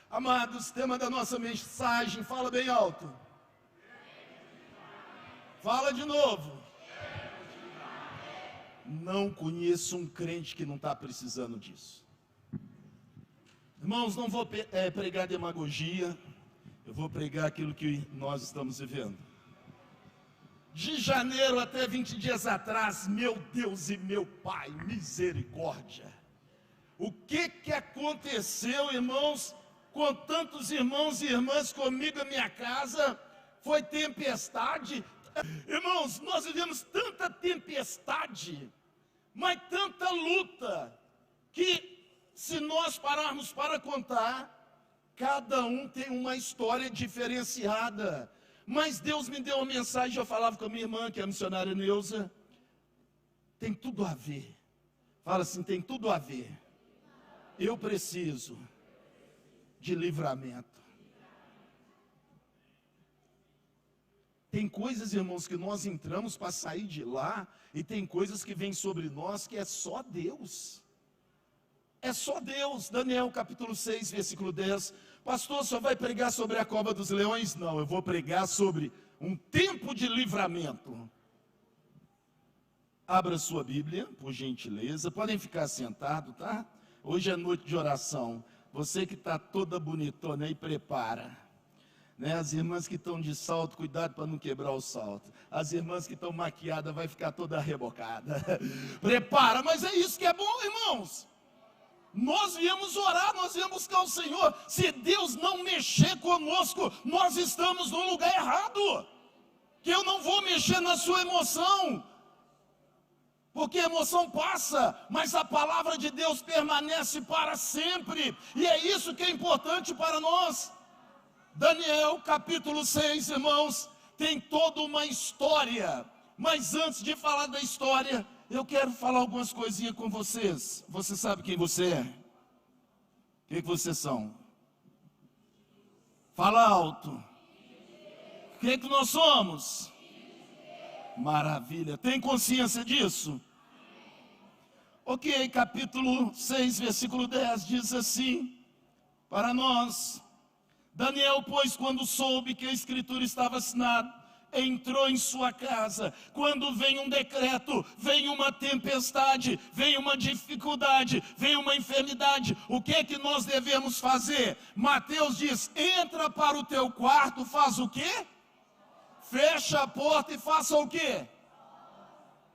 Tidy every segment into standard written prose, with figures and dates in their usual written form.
Amados, tema da nossa mensagem, fala bem alto. Fala de novo. Não conheço um crente que não está precisando disso. Irmãos, não vou pregar demagogia, eu vou pregar aquilo que nós estamos vivendo. De janeiro até 20 dias atrás, meu Deus e meu Pai, misericórdia. O que aconteceu, irmãos, com tantos irmãos e irmãs comigo na minha casa? Foi tempestade. Irmãos, nós vivemos tanta tempestade, mas tanta luta, que se nós pararmos para contar, cada um tem uma história diferenciada. Mas Deus me deu uma mensagem, eu falava com a minha irmã, que é a missionária Neuza, tem tudo a ver. Fala assim, tem tudo a ver. Eu preciso de livramento. Tem coisas, irmãos, que nós entramos para sair de lá, e tem coisas que vêm sobre nós que é só Deus. É só Deus. Daniel capítulo 6, versículo 10. Pastor, só vai pregar sobre a cova dos leões? Não, eu vou pregar sobre um tempo de livramento. Abra sua Bíblia, por gentileza. Podem ficar sentados, tá? Hoje é noite de oração. Você que está toda bonitona aí, prepara. Né? As irmãs que estão de salto, cuidado para não quebrar o salto. As irmãs que estão maquiadas, vai ficar toda rebocada. Prepara, mas é isso que é bom, irmãos. Nós viemos orar, nós viemos buscar o Senhor. Se Deus não mexer conosco, nós estamos no lugar errado. Que eu não vou mexer na sua emoção, porque a emoção passa, mas a palavra de Deus permanece para sempre. E é isso que é importante para nós. Daniel capítulo 6, irmãos, tem toda uma história. Mas antes de falar da história, eu quero falar algumas coisinhas com vocês. Você sabe quem você é? O que vocês são? Fala alto. O que nós somos? Maravilha. Tem consciência disso? Ok, capítulo 6, versículo 10 diz assim para nós: Daniel, pois, quando soube que a escritura estava assinada, entrou em sua casa. Quando vem um decreto, vem uma tempestade, vem uma dificuldade, vem uma enfermidade, o que nós devemos fazer? Mateus diz: entra para o teu quarto, faz o quê? Fecha a porta e faça o quê?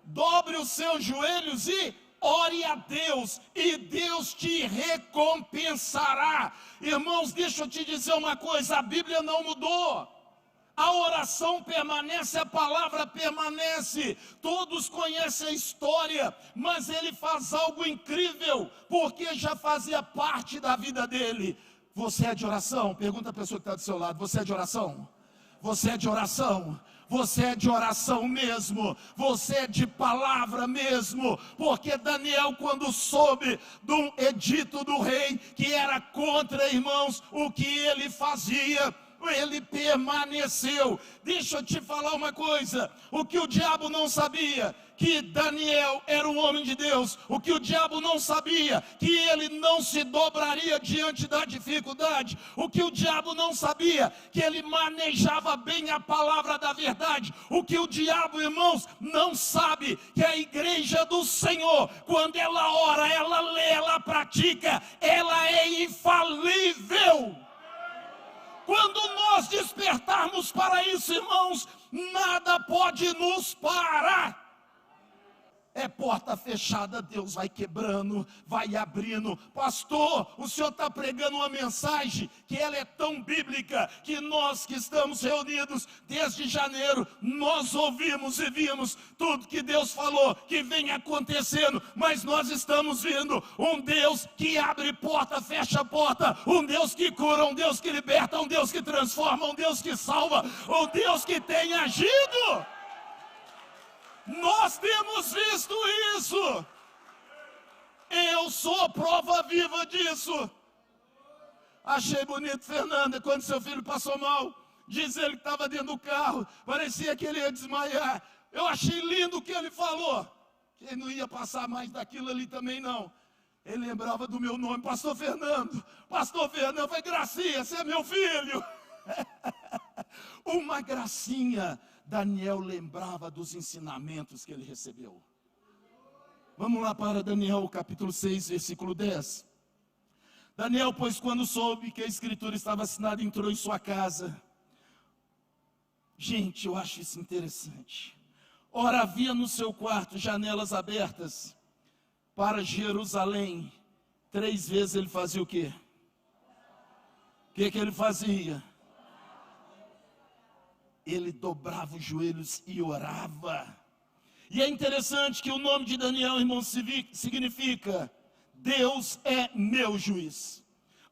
Dobre os seus joelhos e ore a Deus, e Deus te recompensará. Irmãos, deixa eu te dizer uma coisa, a Bíblia não mudou. A oração permanece, a palavra permanece. Todos conhecem a história, mas ele faz algo incrível, porque já fazia parte da vida dele. Você é de oração? Pergunta a pessoa que está do seu lado: você é de oração? Você é de oração? Você é de oração mesmo? Você é de palavra mesmo? Porque Daniel, quando soube do edito do rei, que era contra, irmãos, o que ele fazia, ele permaneceu. Deixa eu te falar uma coisa: o que o diabo não sabia, que Daniel era um homem de Deus. O que o diabo não sabia, que ele não se dobraria diante da dificuldade. O que o diabo não sabia, que ele manejava bem a palavra da verdade. O que o diabo, irmãos, não sabe, que a igreja do Senhor, quando ela ora, ela lê, ela pratica, ela é infalível. Quando nós despertarmos para isso, irmãos, nada pode nos parar. É porta fechada, Deus vai quebrando, vai abrindo. Pastor, o senhor está pregando uma mensagem que ela é tão bíblica, que nós que estamos reunidos desde janeiro, nós ouvimos e vimos tudo que Deus falou que vem acontecendo, mas nós estamos vendo um Deus que abre porta, fecha porta, um Deus que cura, um Deus que liberta, um Deus que transforma, um Deus que salva, um Deus que tem agido. Nós temos visto isso. Eu sou prova viva disso. Achei bonito, Fernanda, quando seu filho passou mal, diz ele que estava dentro do carro, parecia que ele ia desmaiar. Eu achei lindo o que ele falou, que ele não ia passar mais daquilo ali também não. Ele lembrava do meu nome, Pastor Fernando. Pastor Fernando, eu falei, Gracinha, você é meu filho. Uma gracinha. Daniel lembrava dos ensinamentos que ele recebeu. Vamos lá para Daniel, capítulo 6, versículo 10. Daniel, pois, quando soube que a escritura estava assinada, entrou em sua casa. Gente, eu acho isso interessante. Ora, havia no seu quarto janelas abertas para Jerusalém. 3 vezes ele fazia o quê? O que ele fazia? Ele dobrava os joelhos e orava. E é interessante que o nome de Daniel, irmão, significa Deus é meu juiz.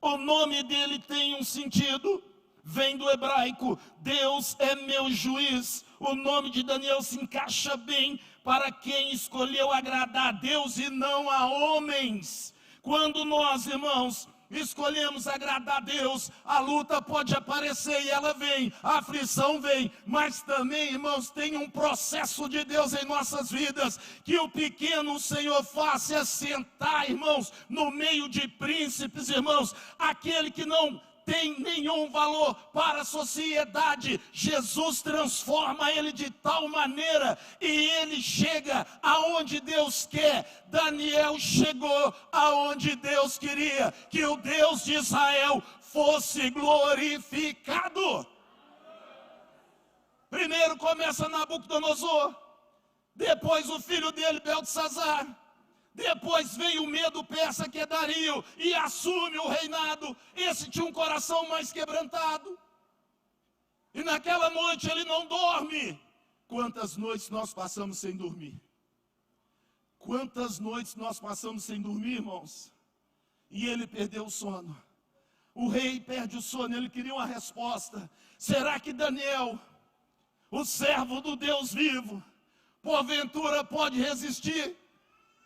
O nome dele tem um sentido, vem do hebraico, Deus é meu juiz. O nome de Daniel se encaixa bem para quem escolheu agradar a Deus e não a homens. Quando nós, irmãos, escolhemos agradar a Deus, a luta pode aparecer e ela vem, a aflição vem, mas também, irmãos, tem um processo de Deus em nossas vidas, que o pequeno o Senhor faz é sentar, irmãos, no meio de príncipes, irmãos, aquele que não tem nenhum valor para a sociedade, Jesus transforma ele de tal maneira, e ele chega aonde Deus quer. Daniel chegou aonde Deus queria, que o Deus de Israel fosse glorificado. Primeiro começa Nabucodonosor, depois o filho dele, Beltesazar. Depois vem o medo persa, que é Dario, e assume o reinado. Esse tinha um coração mais quebrantado. E naquela noite ele não dorme. Quantas noites nós passamos sem dormir? Quantas noites nós passamos sem dormir, irmãos? E ele perdeu o sono. O rei perde o sono, ele queria uma resposta. Será que Daniel, o servo do Deus vivo, porventura pode resistir?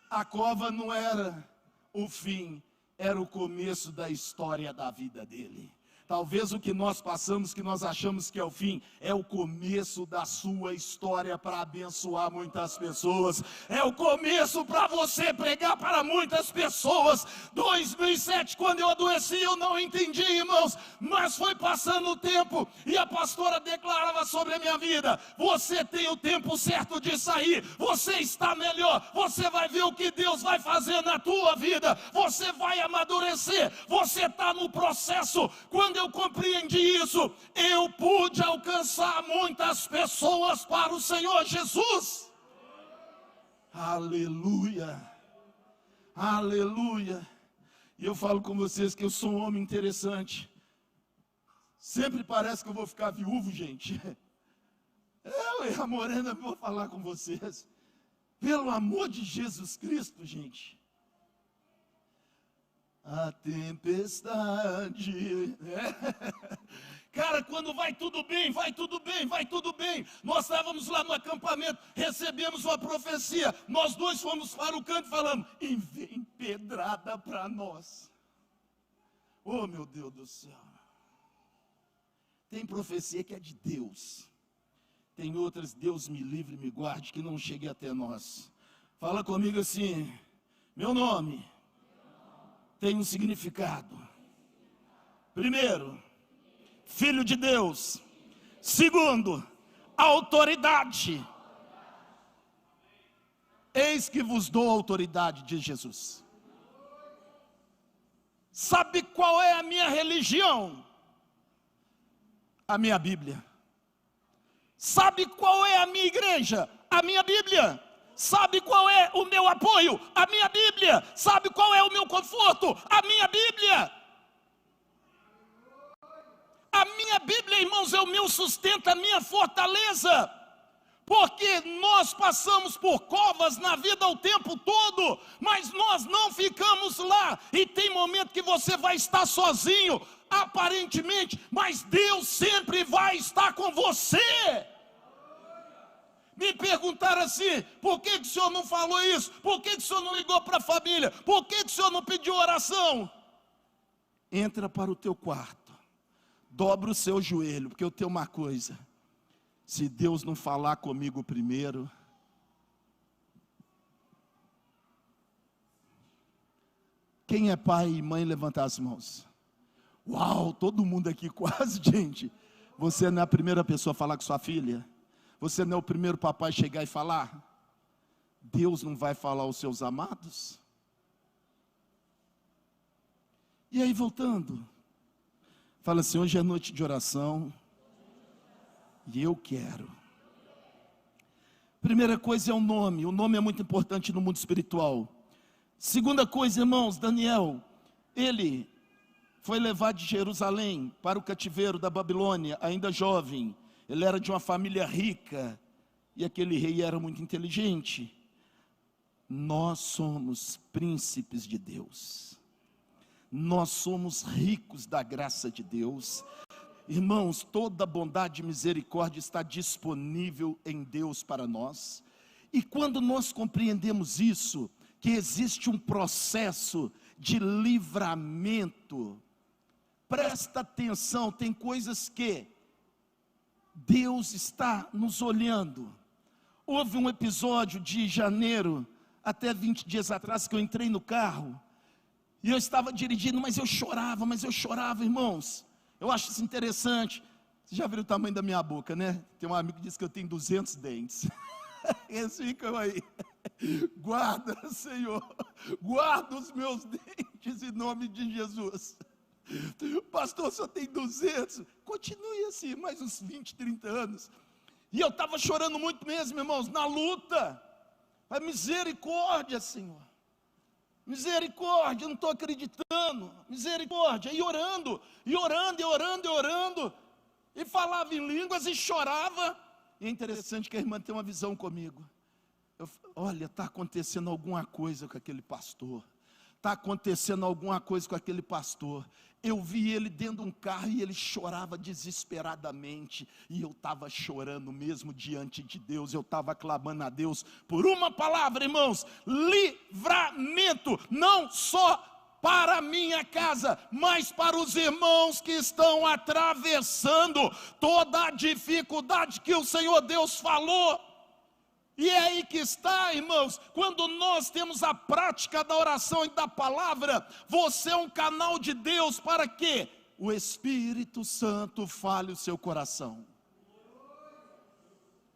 A cova não era o fim, era o começo da história da vida dele. Talvez o que nós passamos, que nós achamos que é o fim, é o começo da sua história para abençoar muitas pessoas. É o começo para você pregar para muitas pessoas. 2007, quando eu adoeci, eu não entendi, irmãos, mas foi passando o tempo e a pastora declarava sobre a minha vida: você tem o tempo certo de sair, você está melhor, você vai ver o que Deus vai fazer na tua vida, você vai amadurecer, você está no processo. Quando eu compreendi isso, eu pude alcançar muitas pessoas para o Senhor Jesus. Aleluia, aleluia. E eu falo com vocês que eu sou um homem interessante. Sempre parece que eu vou ficar viúvo, gente. Eu e a Morena vou falar com vocês. Pelo amor de Jesus Cristo, gente. A tempestade. Cara, quando vai tudo bem, vai tudo bem, vai tudo bem. Nós estávamos lá no acampamento, recebemos uma profecia. Nós dois fomos para o canto falando: e vem pedrada para nós. Oh, meu Deus do céu. Tem profecia que é de Deus. Tem outras, Deus me livre, me guarde, que não chegue até nós. Fala comigo assim: meu nome tem um significado. Primeiro, filho de Deus. Segundo, autoridade. Eis que vos dou autoridade, diz Jesus. Sabe qual é a minha religião? A minha Bíblia. Sabe qual é a minha igreja? A minha Bíblia. Sabe qual é o meu apoio? A minha Bíblia. Sabe qual é o meu conforto? A minha Bíblia. A minha Bíblia, irmãos, é o meu sustento, a minha fortaleza. Porque nós passamos por covas na vida o tempo todo, mas nós não ficamos lá. E tem momento que você vai estar sozinho, aparentemente, mas Deus sempre vai estar com você. Me perguntaram assim: por que o senhor não falou isso? Por que o senhor não ligou para a família? Por que o senhor não pediu oração? Entra para o teu quarto, dobra o seu joelho, porque eu tenho uma coisa: se Deus não falar comigo primeiro, Quem é pai e mãe, levantar as mãos. Uau, todo mundo aqui quase, gente. Você não é a primeira pessoa a falar com sua filha? Você não é o primeiro papai a chegar e falar? Deus não vai falar aos seus amados? E aí, voltando, fala assim: hoje é noite de oração, e eu quero. Primeira coisa é o nome é muito importante no mundo espiritual. Segunda coisa, irmãos, Daniel, ele foi levado de Jerusalém para o cativeiro da Babilônia, ainda jovem. Ele era de uma família rica, e aquele rei era muito inteligente. Nós somos príncipes de Deus, nós somos ricos da graça de Deus. Irmãos, toda bondade e misericórdia está disponível em Deus para nós. E quando nós compreendemos isso, que existe um processo de livramento, presta atenção, tem coisas que Deus está nos olhando. Houve um episódio de janeiro, até 20 dias atrás, que eu entrei no carro, e eu estava dirigindo, mas eu chorava, irmãos. Eu acho isso interessante. Você já viu o tamanho da minha boca, né? Tem um amigo que diz que eu tenho 200 dentes. Eles ficam aí. Guarda, Senhor, guarda os meus dentes em nome de Jesus. Pastor, só tem 200. Continue assim, mais uns 20, 30 anos. E eu estava chorando muito mesmo, irmãos, na luta. Mas misericórdia, Senhor. Misericórdia, eu não estou acreditando. Misericórdia, e orando. E falava em línguas e chorava. E é interessante que a irmã tem uma visão comigo. Olha, está acontecendo alguma coisa com aquele pastor. Está acontecendo alguma coisa com aquele pastor. Eu vi ele dentro de um carro e ele chorava desesperadamente. E eu estava chorando mesmo diante de Deus. Eu estava clamando a Deus por uma palavra, irmãos: livramento, não só para a minha casa, mas para os irmãos que estão atravessando toda a dificuldade que o Senhor Deus falou. E é aí que está, irmãos, quando nós temos a prática da oração e da palavra, você é um canal de Deus para que o Espírito Santo fale o seu coração.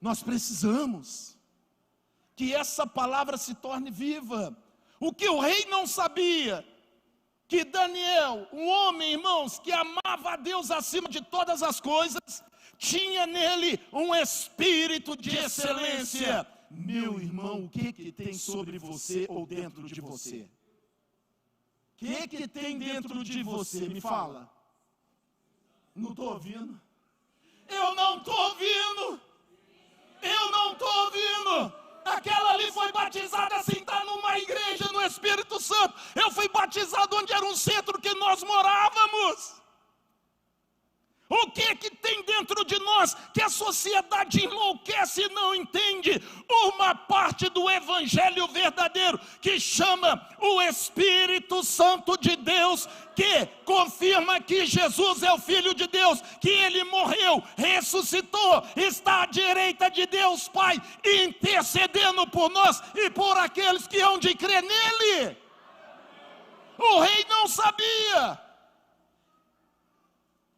Nós precisamos que essa palavra se torne viva. O que o rei não sabia, que Daniel, um homem, irmãos, que amava a Deus acima de todas as coisas, tinha nele um espírito de excelência. Meu irmão, o que tem sobre você ou dentro de você? O que tem dentro de você? Me fala. Não estou ouvindo. Eu não estou ouvindo. Aquela ali foi batizada sem estar numa igreja no Espírito Santo. Eu fui batizado onde era um centro que nós morávamos. O que tem dentro de nós que a sociedade enlouquece e não entende? Uma parte do evangelho verdadeiro, que chama o Espírito Santo de Deus, que confirma que Jesus é o Filho de Deus, que Ele morreu, ressuscitou, está à direita de Deus Pai, intercedendo por nós e por aqueles que hão de crer nele. O rei não sabia.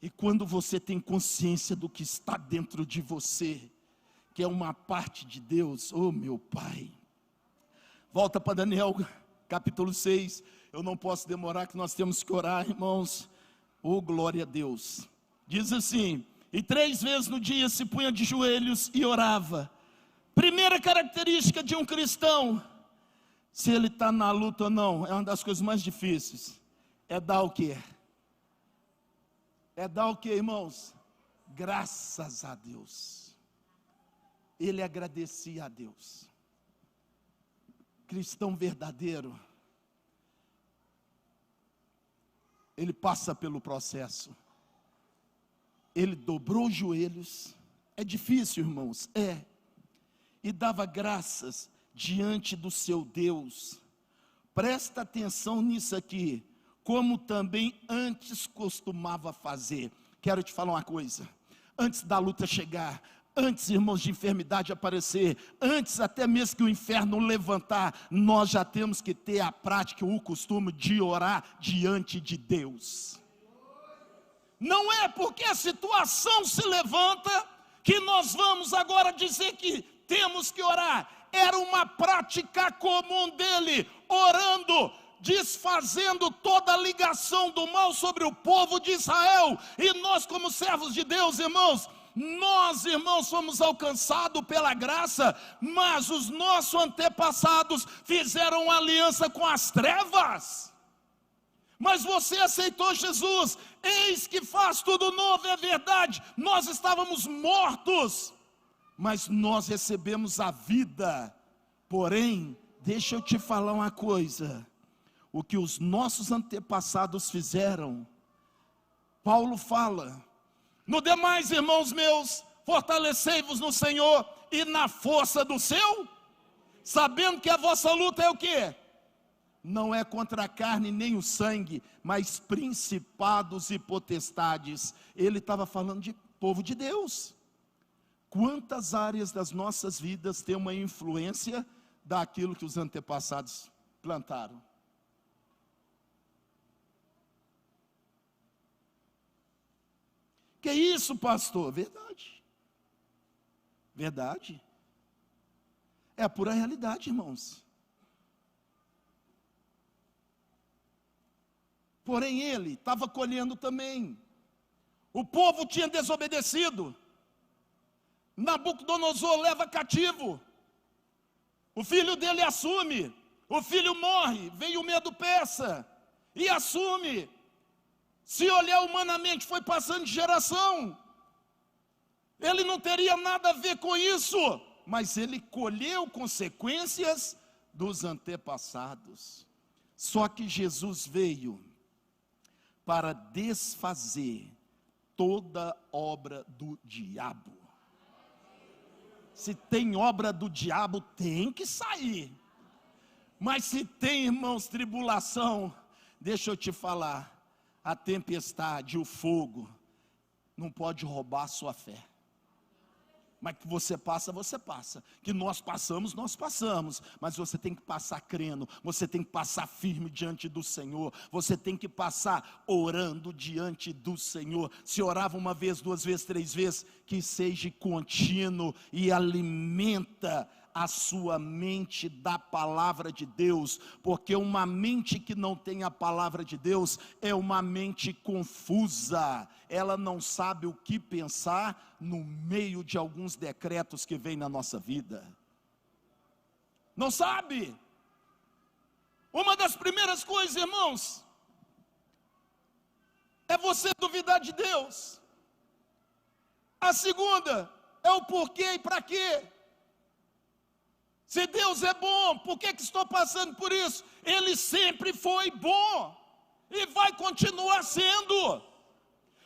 E quando você tem consciência do que está dentro de você, que é uma parte de Deus, oh meu Pai. Volta para Daniel, capítulo 6, eu não posso demorar que nós temos que orar, irmãos. Oh glória a Deus. Diz assim: e 3 vezes no dia se punha de joelhos e orava. Primeira característica de um cristão, se ele está na luta ou não, é uma das coisas mais difíceis, é dar o quê? É dar o que, irmãos? Graças a Deus. Ele agradecia a Deus. Cristão verdadeiro, ele passa pelo processo. Ele dobrou os joelhos. É difícil, irmãos, e dava graças diante do seu Deus. Presta atenção nisso aqui. Como também antes costumava fazer. Quero te falar uma coisa: antes da luta chegar, Antes, irmãos, de enfermidade aparecer, antes até mesmo que o inferno levantar, nós já temos que ter a prática, o costume de orar diante de Deus. Não é porque a situação se levanta que nós vamos agora dizer que temos que orar. Era uma prática comum dele, orando, desfazendo toda a ligação do mal sobre o povo de Israel. E nós, como servos de Deus, irmãos, nós, irmãos, fomos alcançados pela graça, mas os nossos antepassados fizeram aliança com as trevas. Mas você aceitou Jesus, eis que faz tudo novo, é verdade. Nós estávamos mortos, mas nós recebemos a vida. Porém, deixa eu te falar uma coisa, o que os nossos antepassados fizeram, Paulo fala: no demais, irmãos meus, fortalecei-vos no Senhor e na força do seu, sabendo que a vossa luta é o quê? Não é contra a carne nem o sangue, mas principados e potestades. Ele estava falando de povo de Deus. Quantas áreas das nossas vidas têm uma influência daquilo que os antepassados plantaram? Que isso, pastor? Verdade. Verdade. É a pura realidade, irmãos. Porém ele estava colhendo também. O povo tinha desobedecido. Nabucodonosor leva cativo. O filho dele assume. O filho morre. Vem o medo persa e assume. Se olhar humanamente, foi passando de geração. Ele não teria nada a ver com isso, mas ele colheu consequências dos antepassados. Só que Jesus veio para desfazer toda obra do diabo. Se tem obra do diabo, tem que sair. Mas se tem, irmãos, tribulação, deixa eu te falar, a tempestade, o fogo, não pode roubar a sua fé. Mas que você passa, que nós passamos, mas você tem que passar crendo, você tem que passar firme diante do Senhor, você tem que passar orando diante do Senhor. Se orava uma vez, duas vezes, três vezes, que seja contínuo e alimenta a sua mente da palavra de Deus, porque uma mente que não tem a palavra de Deus é uma mente confusa, ela não sabe o que pensar no meio de alguns decretos que vem na nossa vida, não sabe. Uma das primeiras coisas, irmãos, é você duvidar de Deus. A segunda é o porquê e para quê. Se Deus é bom, por que estou passando por isso? Ele sempre foi bom e vai continuar sendo.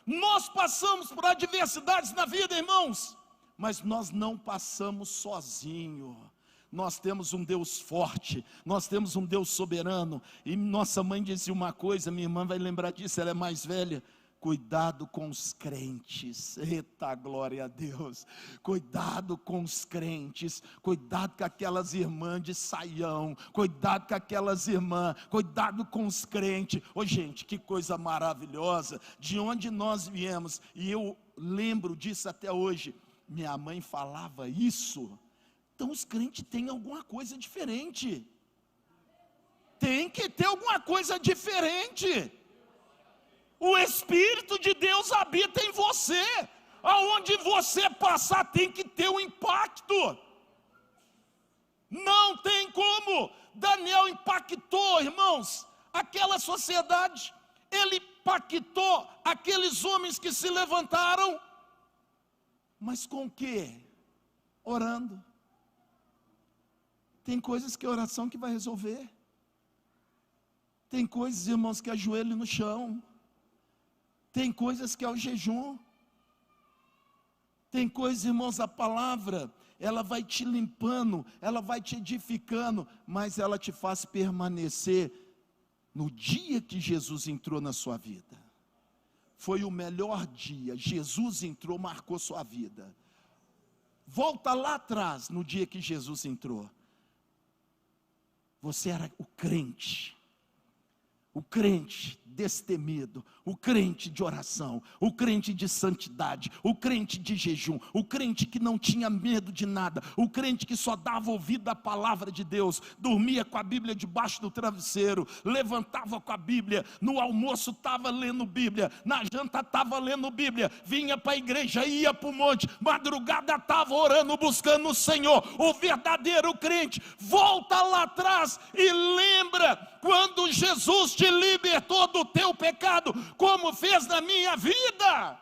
Nós passamos por adversidades na vida, irmãos, mas nós não passamos sozinhos. Nós temos um Deus forte, nós temos um Deus soberano. E nossa mãe dizia uma coisa, minha irmã vai lembrar disso, ela é mais velha: cuidado com os crentes. Eita, glória a Deus. Cuidado com os crentes. Cuidado com aquelas irmãs de saião. Cuidado com aquelas irmãs. Cuidado com os crentes. Ô gente, que coisa maravilhosa. De onde nós viemos. E eu lembro disso até hoje. Minha mãe falava isso. Então os crentes têm alguma coisa diferente. Tem que ter alguma coisa diferente. O Espírito de Deus habita em você. Aonde você passar tem que ter um impacto. Não tem como. Daniel impactou, irmãos, aquela sociedade. Ele impactou aqueles homens que se levantaram. Mas com o quê? Orando. Tem coisas que a oração que vai resolver. Tem coisas, irmãos, que é ajoelho no chão. Tem coisas que é o jejum. Tem coisas, irmãos, a palavra, ela vai te limpando, ela vai te edificando, mas ela te faz permanecer no dia que Jesus entrou na sua vida. Foi o melhor dia. Jesus entrou, marcou sua vida. Volta lá atrás, no dia que Jesus entrou. Você era o crente destemido, o crente de oração, o crente de santidade, o crente de jejum, o crente que não tinha medo de nada, o crente que só dava ouvido à palavra de Deus, dormia com a Bíblia debaixo do travesseiro, levantava com a Bíblia, no almoço estava lendo Bíblia, na janta estava lendo Bíblia, vinha para a igreja, ia para o monte, madrugada estava orando, buscando o Senhor. O verdadeiro crente volta lá atrás e lembra quando Jesus te libertou do teu pecado, como fez na minha vida.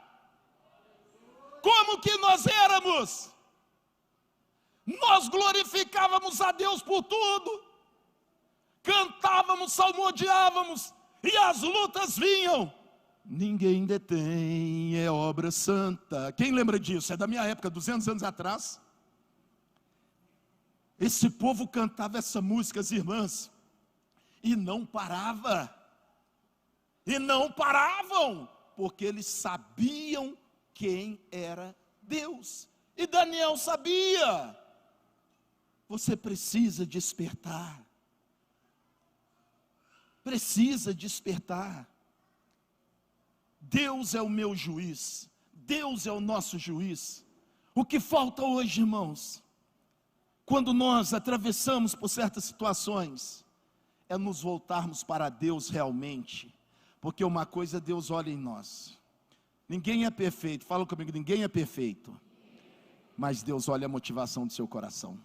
Como que nós éramos? Nós glorificávamos a Deus por tudo, cantávamos, salmodiávamos, e as lutas vinham. Ninguém detém, é obra santa. Quem lembra disso? É da minha época, 200 anos atrás. Esse povo cantava essa música, as irmãs, e não parava. E não paravam, porque eles sabiam quem era Deus. E Daniel sabia. Você precisa despertar. Precisa despertar. Deus é o meu juiz. Deus é o nosso juiz. O que falta hoje, irmãos, quando nós atravessamos por certas situações, é nos voltarmos para Deus realmente. Porque uma coisa Deus olha em nós. Ninguém é perfeito, fala comigo, ninguém é perfeito. Mas Deus olha a motivação do seu coração.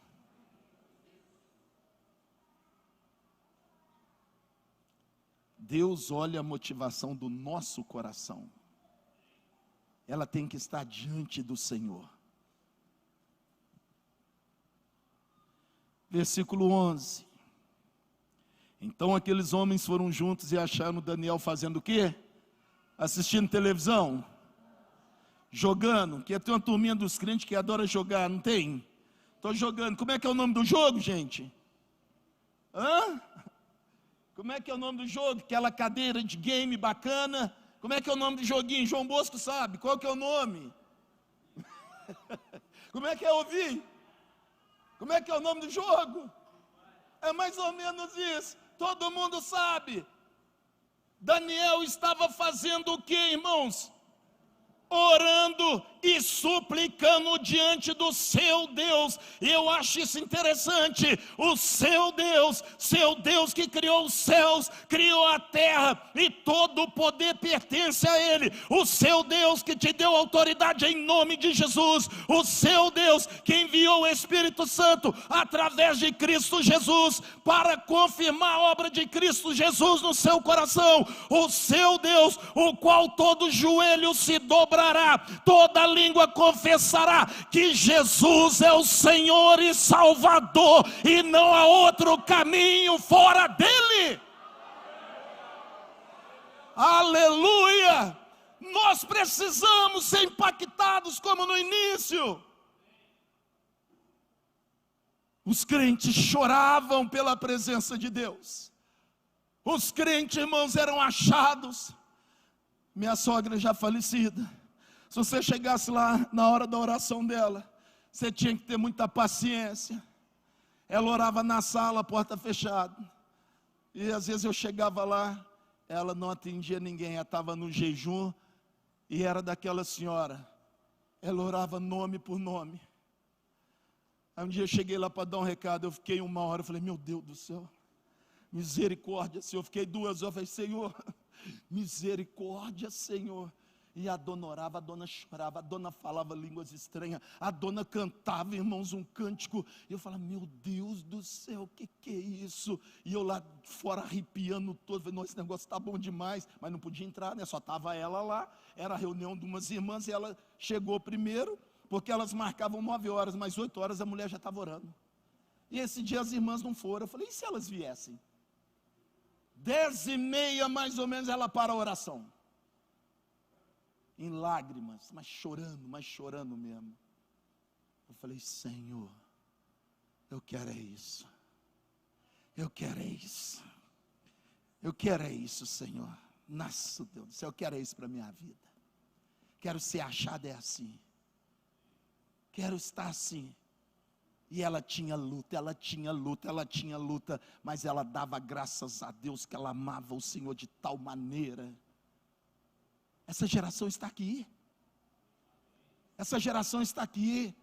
Deus olha a motivação do nosso coração. Ela tem que estar diante do Senhor. Versículo 11. Então aqueles homens foram juntos e acharam Daniel fazendo o quê? Assistindo televisão? Jogando? Que tem uma turminha dos crentes que adora jogar, não tem? Estou jogando. Como é que é o nome do jogo, gente? Hã? Como é que é o nome do jogo? Aquela cadeira de game bacana. Como é que é o nome do joguinho? João Bosco sabe. Qual que é o nome? Como é que é ouvir? Como é que é o nome do jogo? É mais ou menos isso. Todo mundo sabe. Daniel estava fazendo o que, irmãos? Orando e suplicando diante do seu Deus. E eu acho isso interessante. O seu Deus que criou os céus, criou a terra, e todo o poder pertence a Ele. O seu Deus que te deu autoridade em nome de Jesus. O seu Deus que enviou o Espírito Santo através de Cristo Jesus para confirmar a obra de Cristo Jesus no seu coração. O seu Deus, o qual todo joelho se dobrará, toda língua confessará que Jesus é o Senhor e Salvador, e não há outro caminho fora dele. Aleluia! Nós precisamos ser impactados como no início. Os crentes choravam pela presença de Deus. Os crentes, irmãos, eram achados. Minha sogra já falecida, se você chegasse lá na hora da oração dela, você tinha que ter muita paciência. Ela orava na sala, porta fechada. E às vezes eu chegava lá, ela não atendia ninguém, ela estava no jejum. E era daquela senhora, ela orava nome por nome. Aí um dia eu cheguei lá para dar um recado, eu fiquei 1 hora, eu falei, meu Deus do céu, misericórdia, Senhor. Eu fiquei 2 horas, eu falei, Senhor, misericórdia, Senhor. E a dona orava, a dona chorava, a dona falava línguas estranhas, a dona cantava, irmãos, um cântico. E eu falava, meu Deus do céu, o que é isso? E eu lá fora arrepiando todo, falei, nossa, esse negócio está bom demais. Mas não podia entrar, né? Só estava ela lá, era a reunião de umas irmãs, e ela chegou primeiro, porque elas marcavam 9 horas, mas 8 horas a mulher já estava orando. E esse dia as irmãs não foram. Eu falei, e se elas viessem? 10h30 mais ou menos ela para a oração, em lágrimas, mas chorando mesmo. Eu falei, Senhor, eu quero é isso. Eu quero é isso. Eu quero é isso, Senhor. Nossa, Deus do céu, eu quero é isso para a minha vida. Quero ser achado é assim. quero estar assim. E ela tinha luta, mas ela dava graças a Deus que ela amava o Senhor de tal maneira. Essa geração está aqui. Essa geração está aqui.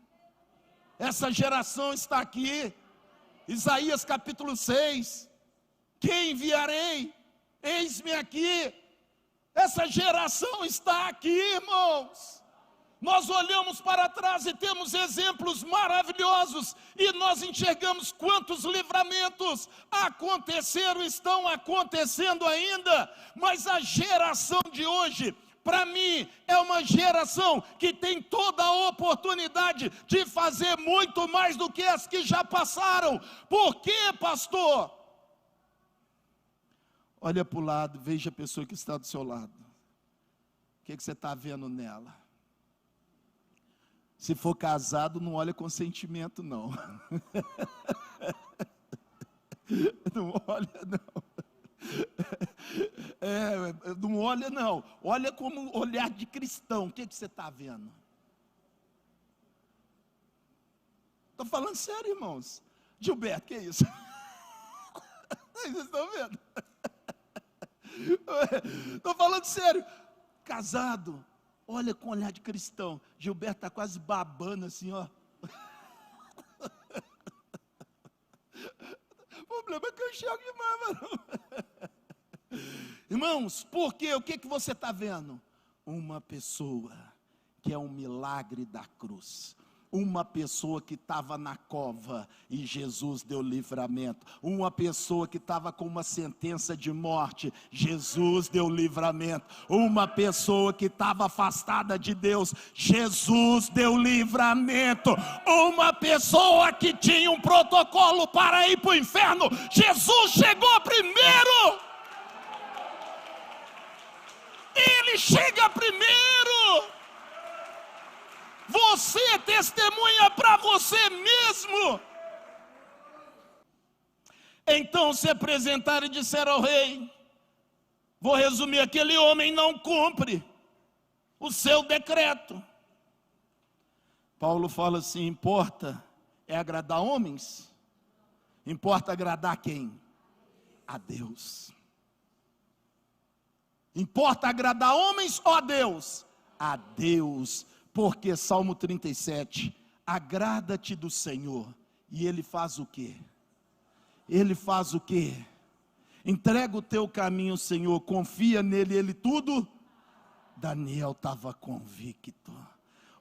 Essa geração está aqui. Isaías capítulo 6. Quem enviarei? Eis-me aqui. Essa geração está aqui, irmãos. Nós olhamos para trás e temos exemplos maravilhosos, e nós enxergamos quantos livramentos aconteceram, estão acontecendo ainda, mas a geração de hoje, para mim, é uma geração que tem toda a oportunidade de fazer muito mais do que as que já passaram. Por quê, pastor? Olha para o lado, veja a pessoa que está do seu lado. O que você está vendo nela? Se for casado, não olha com sentimento, não. Não olha, não. Não olha, não. Olha como olhar de cristão. O que você está vendo? Estou falando sério, irmãos. Gilberto, que é isso? Vocês estão vendo? Estou falando sério. Casado. Olha com olhar de cristão. Gilberto está quase babando assim, ó. O problema é que eu enxergo demais, mano. Irmãos, por quê? O que você está vendo? Uma pessoa que é um milagre da cruz. Uma pessoa que estava na cova e Jesus deu livramento. Uma pessoa que estava com uma sentença de morte, Jesus deu livramento. Uma pessoa que estava afastada de Deus, Jesus deu livramento. Uma pessoa que tinha um protocolo para ir para o inferno, Jesus chegou primeiro. Ele chega primeiro. Você testemunha para você mesmo. Então se apresentaram e disseram ao rei, vou resumir, aquele homem não cumpre o seu decreto. Paulo fala assim, importa é agradar homens? Importa agradar quem? A Deus. Importa agradar homens ou a Deus? A Deus. Porque Salmo 37, agrada-te do Senhor, e Ele faz o quê? Ele faz o quê? Entrega o teu caminho, Senhor, confia nele, Ele tudo. Daniel estava convicto,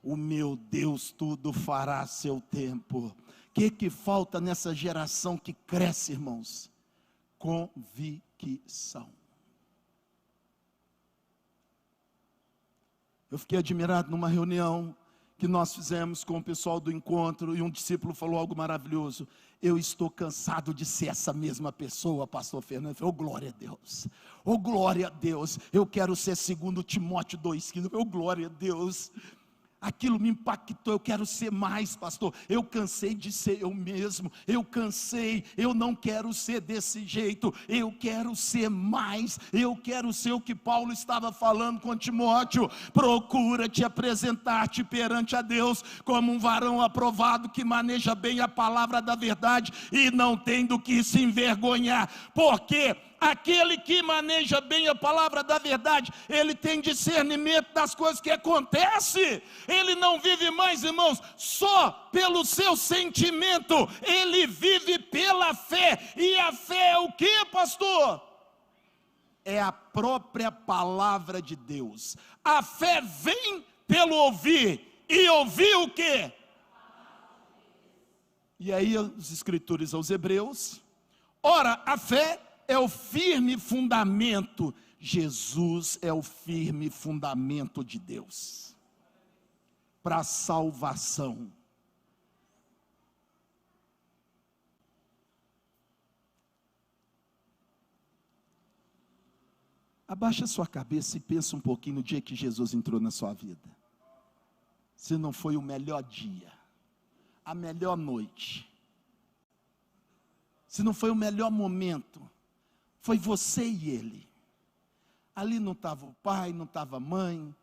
o meu Deus tudo fará a seu tempo. O que falta nessa geração que cresce, irmãos? Convicção. Eu fiquei admirado numa reunião que nós fizemos com o pessoal do encontro, e um discípulo falou algo maravilhoso. Eu estou cansado de ser essa mesma pessoa, pastor Fernando. Oh, glória a Deus. Oh, glória a Deus. Eu quero ser segundo Timóteo 2,15. Oh, glória a Deus. Aquilo me impactou, eu quero ser mais, pastor. Eu cansei de ser eu mesmo, eu cansei, eu não quero ser desse jeito, eu quero ser mais, eu quero ser o que Paulo estava falando com Timóteo. Procura te apresentar-te perante a Deus como um varão aprovado que maneja bem a palavra da verdade e não tem do que se envergonhar, porque aquele que maneja bem a palavra da verdade, ele tem discernimento das coisas que acontecem. Ele não vive mais, irmãos, só pelo seu sentimento, ele vive pela fé. E a fé é o que, pastor? É a própria palavra de Deus. A fé vem pelo ouvir, e ouvir o quê? E aí as escrituras aos Hebreus, ora, a fé é o firme fundamento. Jesus é o firme fundamento de Deus para a salvação. Abaixa sua cabeça e pensa um pouquinho no dia que Jesus entrou na sua vida. Se não foi o melhor dia, a melhor noite, se não foi o melhor momento, foi você e ele. Ali não estava o pai, não estava a mãe,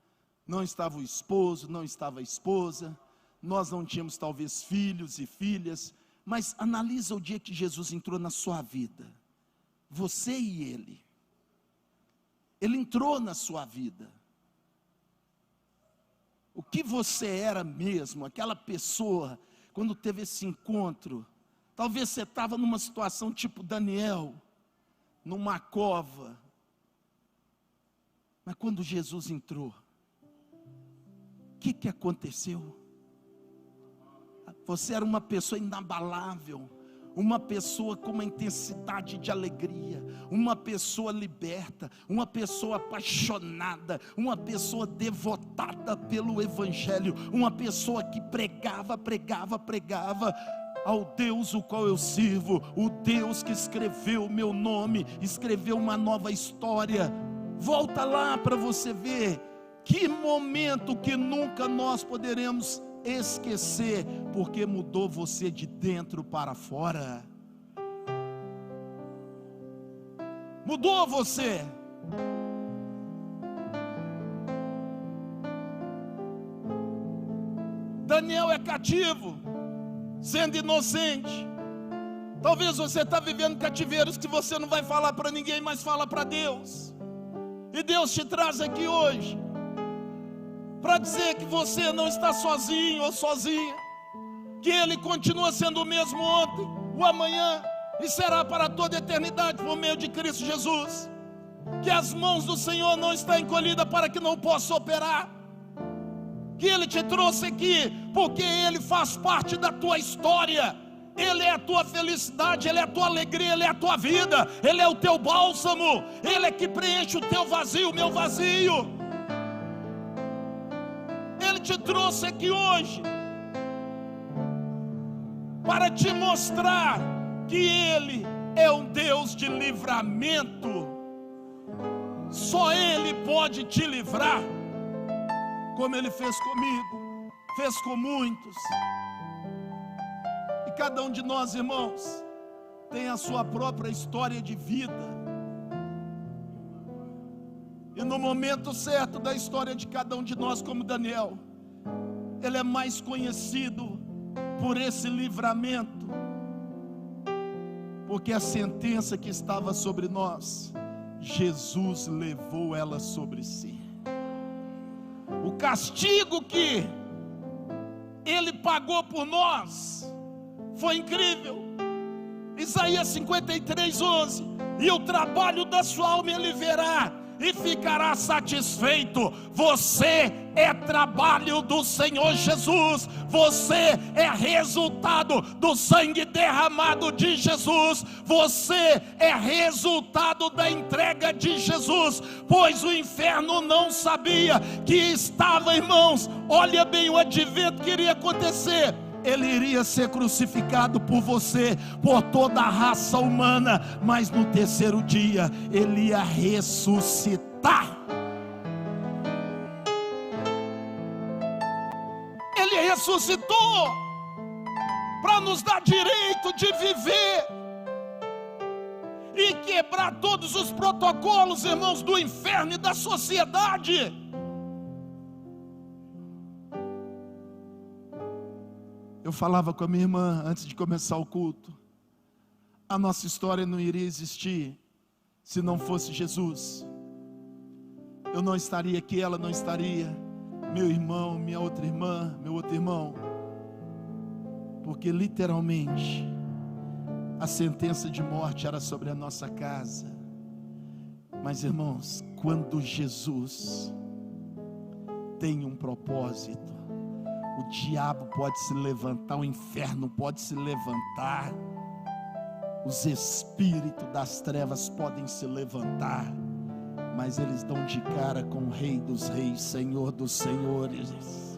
não estava o esposo, não estava a esposa, nós não tínhamos talvez filhos e filhas, mas analisa o dia que Jesus entrou na sua vida, você e Ele entrou na sua vida. O que você era mesmo, aquela pessoa, quando teve esse encontro? Talvez você estava numa situação tipo Daniel, numa cova, mas quando Jesus entrou, o que aconteceu? Você era uma pessoa inabalável, uma pessoa com uma intensidade de alegria, uma pessoa liberta, uma pessoa apaixonada, uma pessoa devotada pelo Evangelho, uma pessoa que pregava ao Deus o qual eu sirvo, o Deus que escreveu o meu nome, escreveu uma nova história. Volta lá para você ver, que momento que nunca nós poderemos esquecer, porque mudou você de dentro para fora, mudou você. Daniel é cativo, sendo inocente. Talvez você está vivendo cativeiros que você não vai falar para ninguém, mas fala para Deus. E Deus te traz aqui hoje para dizer que você não está sozinho ou sozinha, que Ele continua sendo o mesmo ontem, o amanhã e será para toda a eternidade por meio de Cristo Jesus, que as mãos do Senhor não estão encolhidas para que não possa operar, que Ele te trouxe aqui porque Ele faz parte da tua história, Ele é a tua felicidade, Ele é a tua alegria, Ele é a tua vida, Ele é o teu bálsamo, Ele é que preenche o teu vazio, o meu vazio. Ele te trouxe aqui hoje para te mostrar que Ele é um Deus de livramento. Só Ele pode te livrar, como Ele fez comigo, fez com muitos. E cada um de nós, irmãos, tem a sua própria história de vida. E no momento certo da história de cada um de nós, como Daniel, ele é mais conhecido por esse livramento, porque a sentença que estava sobre nós, Jesus levou ela sobre si. O castigo que Ele pagou por nós foi incrível. Isaías 53:11: e o trabalho da sua alma Ele verá e ficará satisfeito. Você é trabalho do Senhor Jesus, você é resultado do sangue derramado de Jesus, você é resultado da entrega de Jesus, pois o inferno não sabia que estava, irmãos, olha bem o advento que iria acontecer. Ele iria ser crucificado por você, por toda a raça humana, mas no terceiro dia Ele ia ressuscitar. Ele ressuscitou para nos dar direito de viver e quebrar todos os protocolos, irmãos, do inferno e da sociedade. Eu falava com a minha irmã antes de começar o culto, a nossa história não iria existir se não fosse Jesus. Eu não estaria aqui, ela não estaria, meu irmão, minha outra irmã, meu outro irmão, porque literalmente a sentença de morte era sobre a nossa casa. Mas, irmãos, quando Jesus tem um propósito, o diabo pode se levantar, o inferno pode se levantar, os espíritos das trevas podem se levantar, mas eles dão de cara com o Rei dos Reis, Senhor dos Senhores,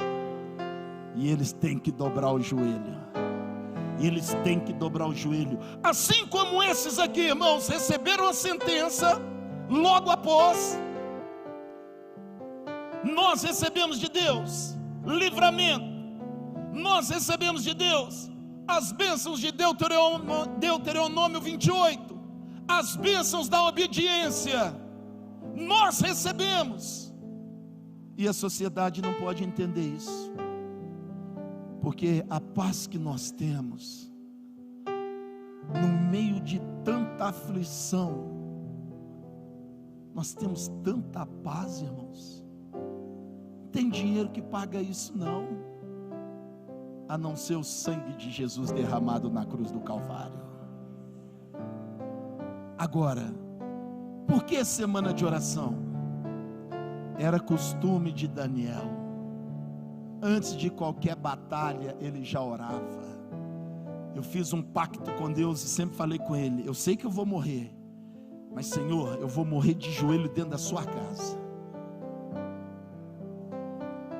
e eles têm que dobrar o joelho. Eles têm que dobrar o joelho, assim como esses aqui, irmãos, receberam a sentença logo após. Nós recebemos de Deus livramento, nós recebemos de Deus as bênçãos de Deuteronômio 28, as bênçãos da obediência, nós recebemos, e a sociedade não pode entender isso. Porque a paz que nós temos, no meio de tanta aflição, nós temos tanta paz, irmãos. Não tem dinheiro que paga isso não, a não ser o sangue de Jesus derramado na cruz do Calvário. Agora, por que semana de oração? Era costume de Daniel. Antes de qualquer batalha, ele já orava. Eu fiz um pacto com Deus e sempre falei com Ele: eu sei que eu vou morrer, mas Senhor, eu vou morrer de joelho dentro da sua casa.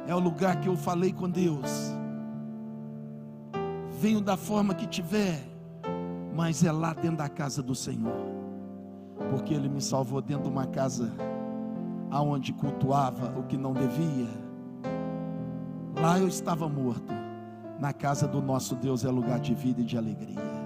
É o lugar que eu falei com Deus: venho da forma que tiver, mas é lá dentro da casa do Senhor. Porque Ele me salvou dentro de uma casa aonde cultuava o que não devia. Lá eu estava morto. Na casa do nosso Deus é lugar de vida e de alegria.